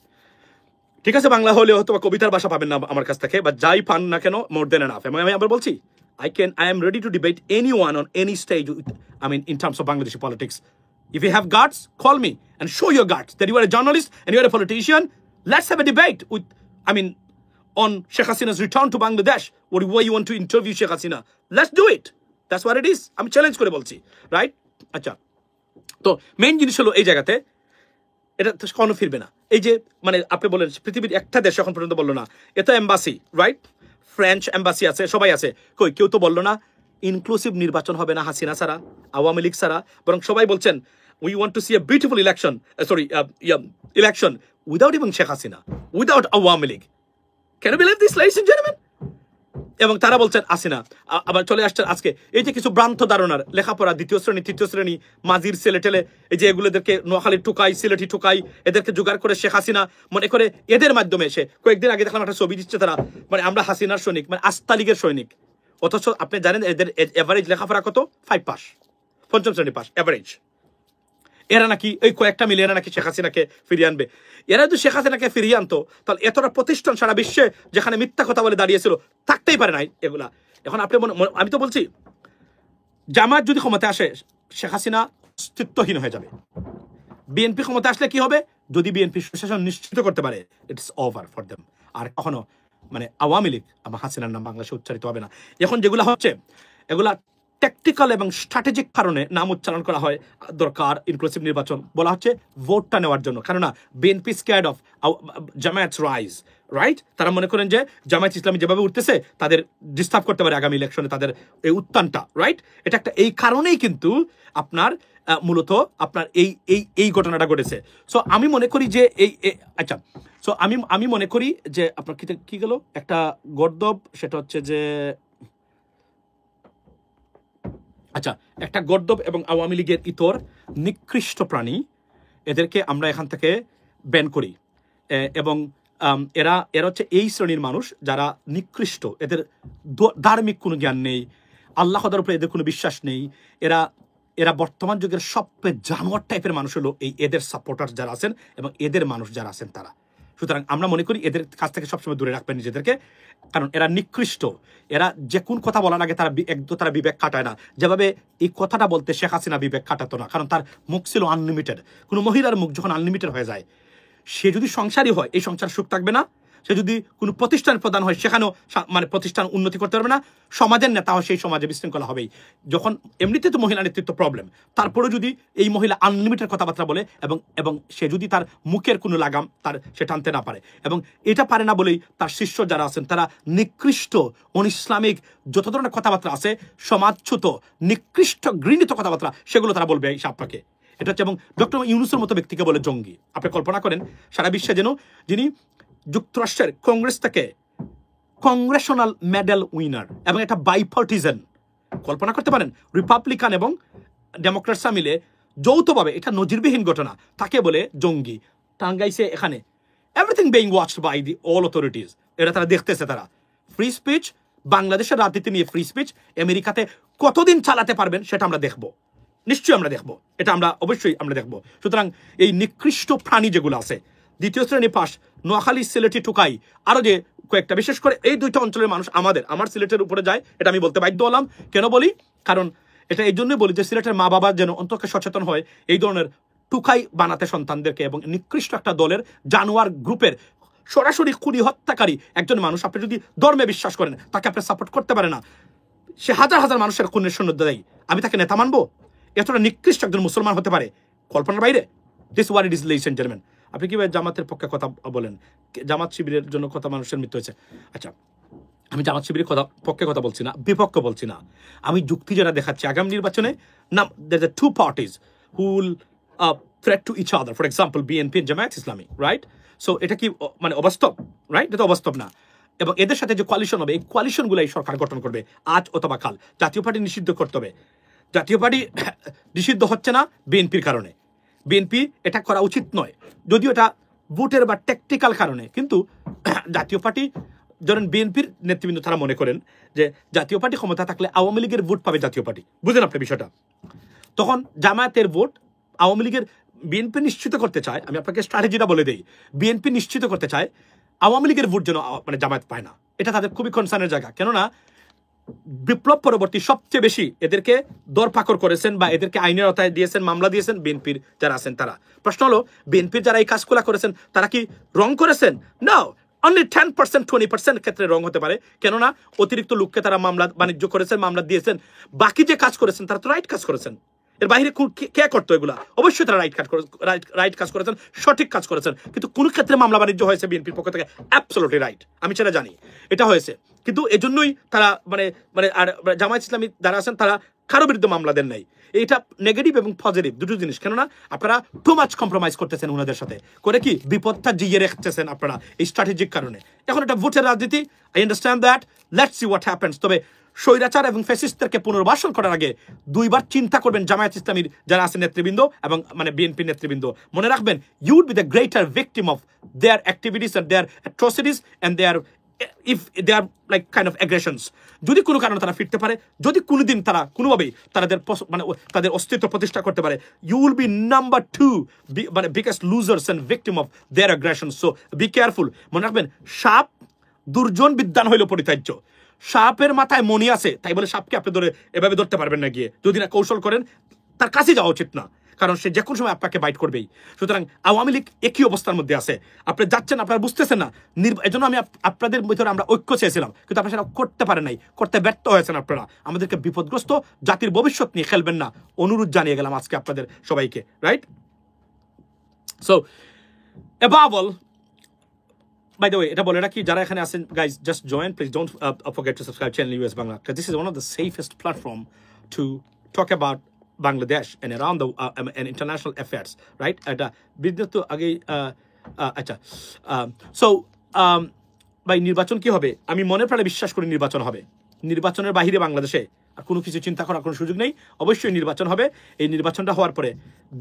ঠিক আছে, বাংলা হলে হয়তো কবিতার ভাষা পাবেন না আমার কাছ থেকে, বা যাই পান না কেন, মোর দেন এনাফ। এবং আমি আবার বলছি, I am ready to debate anyone on any stage, in terms of Bangladeshi politics. If you have guts, call me and show your guts that you are a journalist and you are a politician. Let's have a debate with, on Sheikh Hasina's return to Bangladesh, or where you want to interview Sheikh Hasina. Let's do it. That's what it is. আমি challenge করে বলছি, right? আচ্ছা, তো main জিনিস হলো এই জায়গাতে এটা কোনো ফিরবে না। এই যে মানে আপনি বলেন পৃথিবীর একটা দেশ এখন পর্যন্ত বললো না, এটা এম্বাসি, রাইট? ফ্রেঞ্চ এম্বাসি আছে, সবাই আছে, কই কেউ তো বললো না ইনক্লুসিভ নির্বাচন হবে না হাসিনা ছাড়া, আওয়ামী লীগ ছাড়া, বরং সবাই বলছেন we want to see a beautiful election, election without even Sheikh Hasina, without Awami League. Can you believe this, ladies and gentlemen? এবং তারা বলছেন হাসিনা আবার চলে আসছেন আজকে। এই যে কিছু ভ্রান্ত ধারণার লেখাপড়া, দ্বিতীয় শ্রেণী তৃতীয় শ্রেণী মাঝির ছেলে টেলে, এই যে এগুলোদেরকে নোয়াখালী ঠুকাই, সিলেটি ঠুকাই, এদেরকে জোগাড় করে শেখ হাসিনা মনে করে এদের মাধ্যমে এসে কয়েকদিন আগে দেখলাম একটা ছবি দিচ্ছে তারা, মানে আমরা হাসিনার সৈনিক, মানে আস্থা লীগের সৈনিক। অথচ আপনি জানেন এদের এভারেজ লেখাপড়া কত? 5 পাস, 5ম শ্রেণী পাস এভারেজ। এরা নাকি এই কয়েকটা মিলে এরা নাকি শেখ হাসিনাকে ফিরিয়ে আনবে। এরা যদি শেখ হাসিনাকে ফিরিয়ে আনতো তাহলে এতটা প্রতিষ্ঠান সারা বিশ্বে যেখানে মিথ্যা কথা বলে দাঁড়িয়েছিল থাকতেই পারে নাই এগুলা। এখন আপনি আমি তো বলছি জামায়াত যদি ক্ষমতা আসে শেখ হাসিনা অস্তিত্বহীন হয়ে যাবে। বিএনপি ক্ষমতা আসলে কি হবে? যদি বিএনপি সুশাসন নিশ্চিত করতে পারে, ইটস ওভার ফর দেম। আর কখনো আওয়ামী লীগ আমার হাসিনার নাম বাংলাদেশে উচ্চারিত হবে না। এখন যেগুলা হচ্ছে এগুলা ট্যাকটিক্যাল এবং স্ট্র্যাটেজিক কারণে নাম উচ্চারণ করা হয় দরকার ইনক্লুসিভ নির্বাচন বলা হচ্ছে ভোটটা নেওয়ার জন্য। কেননা BNP scared of Jamaat's rise, right? তারা মনে করেন যে জামায়াত ইসলামী যেভাবে উঠতেছে তাদের ডিস্টার্ব করতে পারে আগামী ইলেকশনে তাদের এই উত্থানটা, রাইট? এটা একটা এই কারণেই কিন্তু আপনার মূলত আপনার এই ঘটনাটা ঘটেছে। সো আমি মনে করি যে আচ্ছা, সো আমি মনে করি যে আপনার কি গেল একটা গর্দব, সেটা হচ্ছে যে আচ্ছা একটা গর্দব এবং আওয়ামী লীগের ইতর নিকৃষ্ট প্রাণী, এদেরকে আমরা এখান থেকে ব্যান করি। এবং এরা হচ্ছে এই শ্রেণীর মানুষ যারা নিকৃষ্ট, এদের ধার্মিক কোনো জ্ঞান নেই, আল্লাহর উপরে এদের কোনো বিশ্বাস নেই। এরা বর্তমান যুগের সবচেয়ে জানোয়ার টাইপের মানুষ হলো এদের সাপোর্টার যারা আছেন এবং এদের মানুষ যারা আছেন তারা। সুতরাং আমরা মনে করি এদের কাছ থেকে সবসময় দূরে রাখবেন নিজেদেরকে, কারণ এরা নিকৃষ্ট। এরা যে কোন কথা বলার আগে তারা বিবেক কাটায় না। যেভাবে এই কথাটা বলতে শেখ হাসিনা বিবেক কাটাতো না, কারণ তার মুখ ছিল আনলিমিটেড। কোনো মহিলার মুখ যখন আনলিমিটেড হয়ে যায়, সে যদি সংসারী হয় এই সংসার সুখ থাকবে না। সে যদি কোনো প্রতিষ্ঠান প্রদান হয় সেখানেও মানে প্রতিষ্ঠান উন্নতি করতে পারবে না। সমাজের নেতা হয় সেই সমাজে বিশৃঙ্খলা হবেই। যখন এমনিতে তো মহিলা নেতৃত্ব প্রবলেম, তারপরে যদি এই মহিলা আনলিমিটেড কথাবার্তা বলে এবং সে যদি তার মুখের কোনো লাগাম সে টানতে না পারে, এবং এটা পারে না বলেই তার শিষ্য যারা আছেন তারা নিকৃষ্ট ইসলামিক যত ধরনের কথাবার্তা আছে, সমাজচ্যুত নিকৃষ্ট ঘৃণিত কথাবার্তা, সেগুলো তারা বলবে এই আপনাকে। এটা হচ্ছে, এবং ডক্টর ইউনূসের মতো ব্যক্তিকে বলে জঙ্গি। আপনি কল্পনা করেন সারা বিশ্বে যেন যিনি যুক্তরাষ্ট্রের কংগ্রেস থেকে কংগ্রেশনাল মেডেল উইনার এবং এটা বাইপার্টিজান, কল্পনা করতে পারেন রিপাবলিকান এবং ডেমোক্রেটসরা মিলে যৌথভাবে, এটা নজিরবিহীন ঘটনা, তাকে বলে জঙ্গি। টাঙ্গাইছে এখানে everything being watched by the all authorities, এটা তারা দেখতেছে। তারা ফ্রি স্পিচ, বাংলাদেশের রাজনীতি নিয়ে ফ্রি স্পিচ আমেরিকাতে কতদিন চালাতে পারবেন সেটা আমরা দেখব, নিশ্চয়ই আমরা দেখব, এটা আমরা অবশ্যই আমরা দেখব। সুতরাং এই নিকৃষ্ট প্রাণী যেগুলো আছে, দ্বিতীয় শ্রেণী পাস, নোয়াখালী, সিলেটি, টুকাই, আরো যে কয়েকটা, বিশেষ করে এই দুইটা অঞ্চলের মানুষ আমার সিলেটের উপরে যায়, এটা আমি বলতে বাধ্য হলাম। কেন বলি? কারণ এটা এই জন্যই বলি যে সিলেটের মা বাবা যেন অন্তত সচেতন হয় এই ধরনের টুকাই বানাতে সন্তানদেরকে, এবং নিকৃষ্ট একটা দলের জানোয়ার গ্রুপের সরাসরি খুনি হত্যাকারী একজন মানুষ। আপনি যদি ধর্মে বিশ্বাস করেন, তাকে আপনি সাপোর্ট করতে পারেন না, সে হাজার হাজার মানুষের খুনের সৈন্য দেয়, আমি তাকে নেতা মানবো? এতটা নিকৃষ্ট একজন মুসলমান হতে পারে কল্পনার বাইরে। This what it is, ladies and gentleman. আপনি কিভাবে জামাতের পক্ষে কথা বলেন? জামাত শিবিরের জন্য কত মানুষের মৃত্যু হয়েছে। আচ্ছা, আমি জামাত শিবিরের পক্ষে কথা বলছি না, বিপক্ষে বলছি না, আমি যুক্তি যারা দেখাচ্ছি। আগামী নির্বাচনে না, there are two parties who will threat to each other, for example BNP and Jamaat Islami, right? So এটা কি মানে অবাস্তব? রাইট, এটা অবাস্তব না। এবং এদের সাথে যে কোয়ালিশন হবে, এই কোয়ালিশনগুলো এই সরকার গঠন করবে আজ অথবা কাল। জাতীয় পার্টি নিষিদ্ধ করতে হবে। জাতীয় পার্টি নিষিদ্ধ হচ্ছে না বিএনপির কারণে, বিএনপি এটা করা উচিত নয়, যদিও এটা ভোটের বা টেকটিক্যাল কারণে। কিন্তু জাতীয় পার্টি, ধরেন বিএনপির নেতৃবৃন্দ তারা মনে করেন যে জাতীয় পার্টি ক্ষমতা থাকলে আওয়ামী লীগের ভোট পাবে জাতীয় পার্টি। বুঝলেন আপনি বিষয়টা? তখন জামায়াতের ভোট আওয়ামী লীগের, বিএনপি নিশ্চিত করতে চায়, আমি আপনাকে স্ট্র্যাটেজিটা বলে দিই, বিএনপি নিশ্চিত করতে চায় আওয়ামী লীগের ভোট যেন মানে জামায়াত পায় না। এটা তাদের খুবই কনসার্নের জায়গা। কেননা বিপ্লব পরবর্তী সবচেয়ে বেশি এদেরকে দরপাকড় করেছেন বা এদেরকে আইনের আওতায় দিয়েছেন, মামলা দিয়েছেন বিএনপির যারা আছেন তারা। প্রশ্ন হলো, বিএনপির যারা এই কাজগুলা করেছেন তারা কি রং করেছেন? না, অনলি 10%, 20% ক্ষেত্রে রং হতে পারে। কেননা অতিরিক্ত লোককে তারা মামলা বাণিজ্য করেছেন, মামলা দিয়েছেন। বাকি যে কাজ করেছেন তারা তো রাইট কাজ করেছেন। এর বাইরে কে করতো এগুলা? অবশ্যই তারা রাইট কাজ করেছেন, সঠিক কাজ করেছেন। কিন্তু কোন ক্ষেত্রে মামলা বাণিজ্য হয়েছে বিএনপির পক্ষ থেকে? অ্যাবসলিউটলি রাইট, আমি সেটা জানি, এটা হয়েছে। কিন্তু এজন্যই তারা আর জামায়াত ইসলামী যারা আছেন তারা কারো বিরুদ্ধে মামলা দেন নাই। এইটা নেগেটিভ এবং পজিটিভ দুটো জিনিস। কেননা আপনারা টু মাচ কম্প্রোমাইজ করতেছেন ওনাদের সাথে করে, কি বিপদটা জিয়ে রেখেছেন আপনারা এই স্ট্র্যাটেজিক কারণে। এখন এটা ভোটের রাজনীতি, I understand that, let's see what happens. তবে স্বৈরাচার এবং ফ্যাসিস্টদেরকে পুনর্বাসন করার আগে দুইবার চিন্তা করবেন জামায়াত ইসলামীর যারা আছেন নেতৃবৃন্দ এবং বিএনপি নেতৃবৃন্দ। মনে রাখবেন, you would be the greater victim of their activities and their atrocities and their if they are like kind of aggressions. যদি কোনো কারণে তারা ফিরতে পারে, যদি কোনোদিন তারা কোনোভাবেই তাদের অস্তিত্ব প্রতিষ্ঠা করতে পারে, you will be number 2 biggest losers and victim of their aggressions. So be careful. মনে রাখবেন, সাপ দুর্জন বিদ্যান হইল পরিত্যাজ্য। সাপের মাথায় মণি আছে, তাই বলে সাপকে আপনি এভাবে ধরতে পারবেন না গিয়ে। যদি না কৌশল করেন, তার কাছে যাওয়া উচিত না, কারণ সে যে কোনো সময় আপনাকে বাইট করবেই। সুতরাং আওয়ামী লীগ একই অবস্থার মধ্যে আছে। আপনি যাচ্ছেন, আপনারা বুঝতেছেন না। এজন্য আমি আপনাদের ভিতরে আমরা ঐক্য চেয়েছিলাম, কিন্তু আপনারা সেটা করতে পারেন নাই, করতে ব্যর্থ হয়েছেন আপনারা। আমাদেরকে বিপদগ্রস্ত জাতির ভবিষ্যৎ নিয়ে খেলবেন না, অনুরোধ জানিয়ে গেলাম আজকে আপনাদের সবাইকে, right? So above all, by the way, এটা বলে রাখি, যারা এখানে আছেন, guys, just join, please don't forget to subscribe channel US Bangla, because this is one of the safest platform to talk about Bangladesh and around the and international affairs, right? Eta business to agei acha so by নির্বাচন কি হবে? আমি মনে প্রাণে বিশ্বাস করি নির্বাচন হবে। নির্বাচনের বাইরে বাংলাদেশে আর কোনো কিছু চিন্তা করার কোনো সুযোগ নেই। অবশ্যই নির্বাচন হবে। এই নির্বাচনটা হওয়ার পরে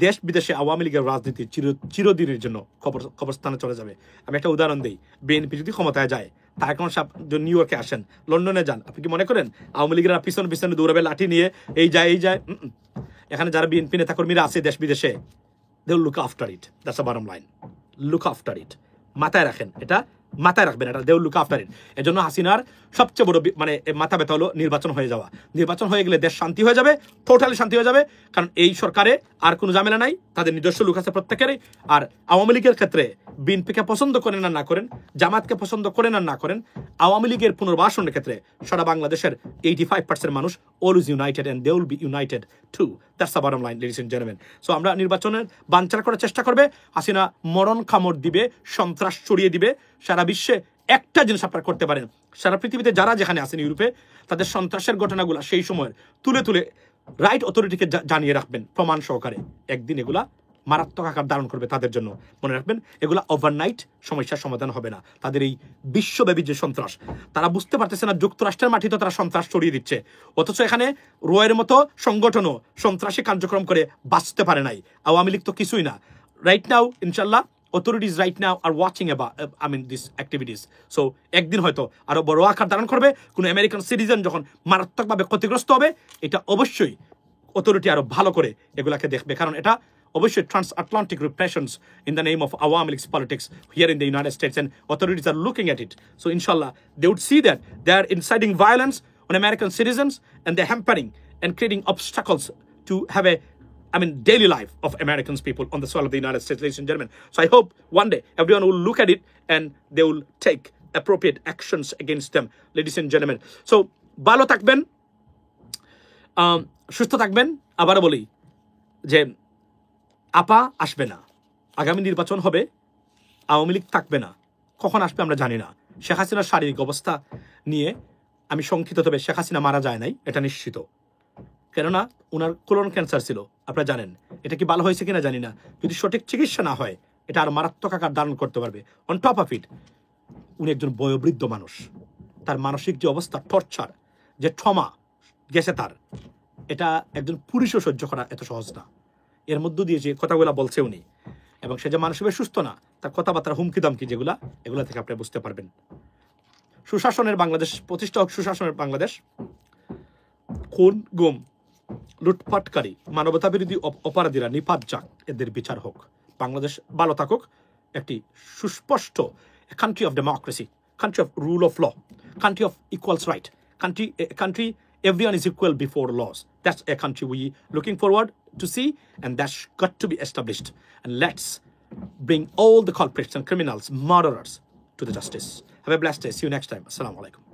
দেশ বিদেশে আওয়ামী লীগের রাজনীতি চিরদিনের জন্য কবরস্থানে চলে যাবে। আমি একটা উদাহরণ দিই, বিএনপি যদি ক্ষমতায় যায়, তার কারণ নিউ ইয়র্কে আসেন, লন্ডনে যান, আপনি কি মনে করেন আওয়ামী লীগের পিছনে দৌড়াবে লাঠি নিয়ে এই যায়? এখানে যারা বিএনপি নেতাকর্মীরা আছে দেশ বিদেশে, they will look after it. That's the bottom line. Look after it. মাথায় রাখেন, এটা মাথায় রাখবেন, এটা they will look after it. এজন্য হাসিনার সবচেয়ে বড় মানে মাথা ব্যথা হলো নির্বাচন হয়ে যাওয়া। নির্বাচন হয়ে গেলে দেশ শান্তি হয়ে যাবে, টোটালি শান্তি হয়ে যাবে, কারণ এই সরকারে আর কোনো ঝামেলা নাই, তাদের নিজস্ব লোক আছে প্রত্যেকেরই। আর আওয়ামী লীগের ক্ষেত্রে বিএনপিকে পছন্দ করেন আর না করেন, জামাতকে পছন্দ করেন আর না করেন, আওয়ামী লীগের পুনর্বাসনের ক্ষেত্রে সারা বাংলাদেশের 85% মানুষ always united and they will be united too. That's the bottom line, ladies and gentleman. So আমরা নির্বাচনের বানচাল করার চেষ্টা করবে, হাসিনা মরণ কামড় দিবে, সন্ত্রাস ছড়িয়ে দিবে। সারা বিশ্বে একটা জিনিস আপনারা করতে পারেন, সারা পৃথিবীতে যারা যেখানে আছেন ইউরোপে, তাদের সন্ত্রাসের ঘটনাগুলো সেই সময়ের তুলে তুলে রাইট অথরিটিকে জানিয়ে রাখবেন প্রমাণ সহকারে। একদিন এগুলা মারাত্মক আকার ধারণ করবে তাদের জন্য। মনে রাখবেন, এগুলা ওভারনাইট সমস্যার সমাধান হবে না। তাদের এই বিশ্বব্যাপী যে সন্ত্রাস, তারা বুঝতে পারতেছে না যুক্তরাষ্ট্রের মাটিতে তারা সন্ত্রাস ছড়িয়ে দিচ্ছে, অথচ এখানে রয়ের মতো সংগঠনও সন্ত্রাসী কার্যক্রম করে বাঁচতে পারে নাই। আওয়ামী লীগ তো কিছুই না। রাইট নাও ইনশাল্লাহ authorities right now are watching about these activities. So একদিন হয়তো আরো বড় আকার ধারণ করবে। কোনো আমেরিকান সিটিজেন যখন মারাত্মকভাবে ক্ষতিগ্রস্ত হবে, এটা অবশ্যই অথরিটি আরো ভালো করে এগুলাকে দেখবে, কারণ এটা অবশ্যই transatlantic repressions in the name of Awami League's politics here in the United States, and authorities are looking at it. So inshallah they would see that they are inciting violence on American citizens, and they're hampering and creating obstacles to have a daily life of Americans people on the soil of the United States, ladies and gentlemen. So I hope one day everyone will look at it and they will take appropriate actions against them, ladies and gentlemen. So ভালো থাকবেন, সুস্থ থাকবেন। আবার বলি যে আপা আসবে না, আগামী নির্বাচন হবে, আওয়ামী লীগ থাকবে না, কখন আসবে আমরা জানি না। শেখ হাসিনার শারীরিক অবস্থা নিয়ে আমি শঙ্কিত, তবে শেখ হাসিনা মারা যায় নাই এটা নিশ্চিত, কেননা ওনার কোলন ক্যান্সার ছিল, আপনারা জানেন। এটা কি ভালো হয়েছে কিনা জানি না, যদি সঠিক চিকিৎসা না হয় এটা আর মারাত্মক আকার ধারণ করতে পারবে। অন টপ অফ ইট, উনি একজন বয়োবৃদ্ধ মানুষ, তার মানসিক যে অবস্থা, টর্চার, যে ট্রমা গেছে তার, এটা একজন পুরুষও সহ্য করা এত সহজ না। এর মধ্য দিয়ে যে কথাগুলো বলছে উনি, এবং সে যে মানসিকভাবে সুস্থ না, তার কথাবার্তার হুমকি দামকি যেগুলা, এগুলা থেকে আপনি বুঝতে পারবেন। সুশাসনের বাংলাদেশ প্রতিষ্ঠা হোক, সুশাসনের বাংলাদেশ। খুন, গুম, লুটপাটকারী, মানবতা বিরোধী অপরাধীরা নিপাত যাক, এদের বিচার হোক। বাংলাদেশ ভালো থাকুক, একটি সুস্পষ্ট country of democracy, country of rule of law, country of equals right, country everyone is equal before laws. That's a country we looking forward to see, and that's got to be established. And let's bring all the culprits and criminals, murderers to the justice. Have a blessed day. See you next time. Assalamu alaikum.